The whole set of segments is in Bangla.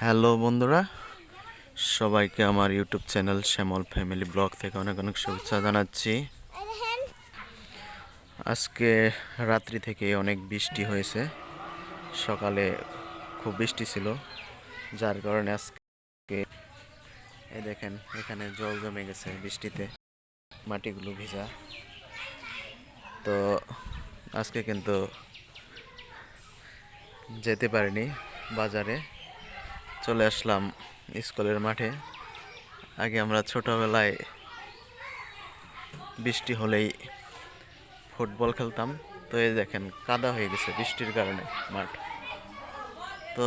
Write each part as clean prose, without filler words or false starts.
হ্যালো বন্ধুরা, সবাইকে আমার ইউটিউব চ্যানেল শ্যামল ফ্যামিলি ব্লগ থেকে অনেক অনেক শুভেচ্ছা জানাচ্ছি। আজকে রাত্রি থেকে অনেক বৃষ্টি হয়েছে। সকালে খুব বৃষ্টি ছিল, যার কারণে আজকে এই দেখেন এখানে জল জমে গেছে বৃষ্টিতে, মাটিগুলো ভিজা। তো আজকে কিন্তু যেতে পারিনি বাজারে, চলে আসলাম স্কুলের মাঠে। আগে আমরা ছোটবেলায় বৃষ্টি হলেই ফুটবল খেলতাম। তো এই দেখেন কাদা হয়ে গেছে বৃষ্টির কারণে মাঠ। তো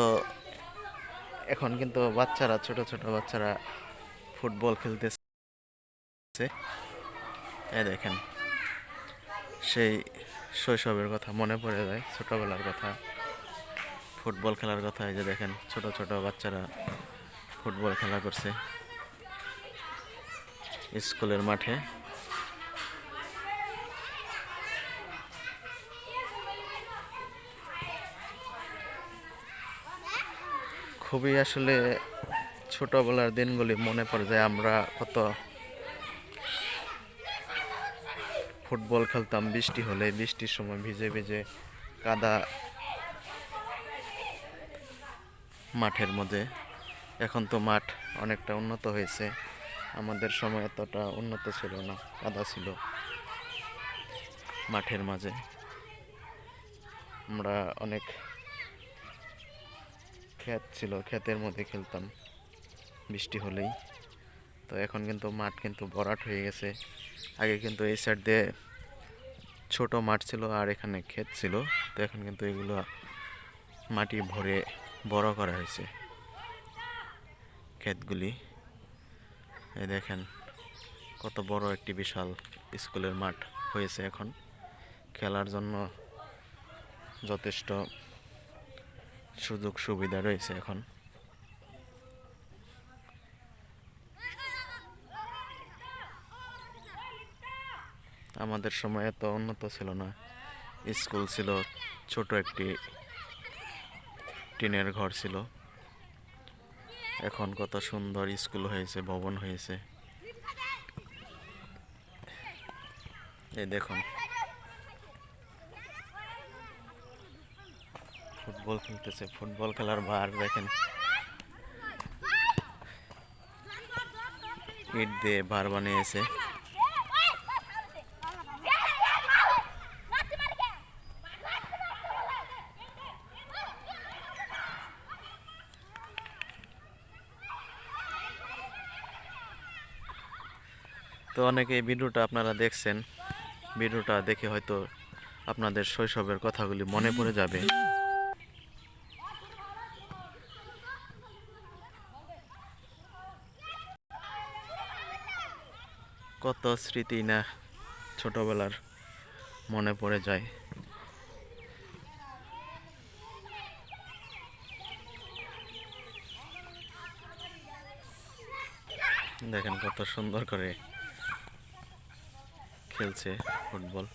এখন কিন্তু বাচ্চারা, ছোট ছোট বাচ্চারা ফুটবল খেলতেছে। এই দেখেন সেই শৈশবের কথা মনে পড়ে যায়, ছোটবেলার কথা, ফুটবল খেলার কথা। এই যে দেখেন ছোট ছোট বাচ্চারা ফুটবল খেলা করছে স্কুলের মাঠে। খুবই আসলে ছোটবেলার দিনগুলি মনে পড়ে যায়। আমরা কত ফুটবল খেলতাম বৃষ্টি হলে, বৃষ্টির সময় ভিজে ভিজে কাদা মাঠের মধ্যে। এখন তো মাঠ অনেকটা উন্নত হয়েছে, আমাদের সময় এতটা উন্নত ছিল না, কাদা ছিল মাঠের মাঝে। আমরা অনেক ক্ষেত ছিল, ক্ষেতের মধ্যে খেলতাম বৃষ্টি হলেই। তো এখন কিন্তু মাঠ কিন্তু ভরাট হয়ে গেছে। আগে কিন্তু এই সাইড দিয়ে ছোট মাঠ ছিল আর এখানে ক্ষেত ছিল। তো এখন কিন্তু এগুলো মাটি ভরে বড় করা হয়েছে ক্ষেতগুলি। এই দেখেন কত বড় একটি বিশাল স্কুলের মাঠ হয়েছে এখন। খেলার জন্য যথেষ্ট সুযোগ সুবিধা রয়েছে এখন। আমাদের সময় এত উন্নত ছিল না, স্কুল ছিল ছোট একটি টিনের ঘর ছিল। এখন কত সুন্দর স্কুল হয়েছে, ভবন হয়েছে। এই দেখুন ফুটবল খেলতেছে, ফুটবল খেলার ভার দেখেন, ইট দিয়ে ভার বানিয়েছে। তো অনেকে এই ভিডিওটা আপনারা দেখছেন, ভিডিওটা দেখে হয়তো আপনাদের শৈশবের কথাগুলি মনে পড়ে যাবে। কত স্মৃতি না ছোটবেলার মনে পড়ে যায়। দেখেন কত সুন্দর করে খেলছে ফুটবল।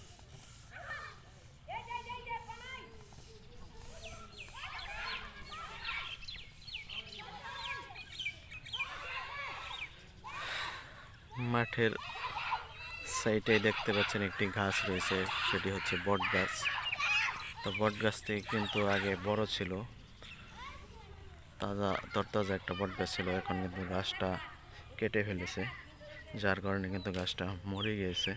মাঠের সাইডে দেখতে পাচ্ছেন একটি গাছ রয়েছে, সেটি হচ্ছে বট গাছ। তো বট গাছটি কিন্তু আগে বড় ছিল, তাজা তরতাজা একটা বট গাছ ছিল। এখন কিন্তু গাছটা কেটে ফেলেছে, যার কারণে কিন্তু গাছটা মরে গিয়েছে।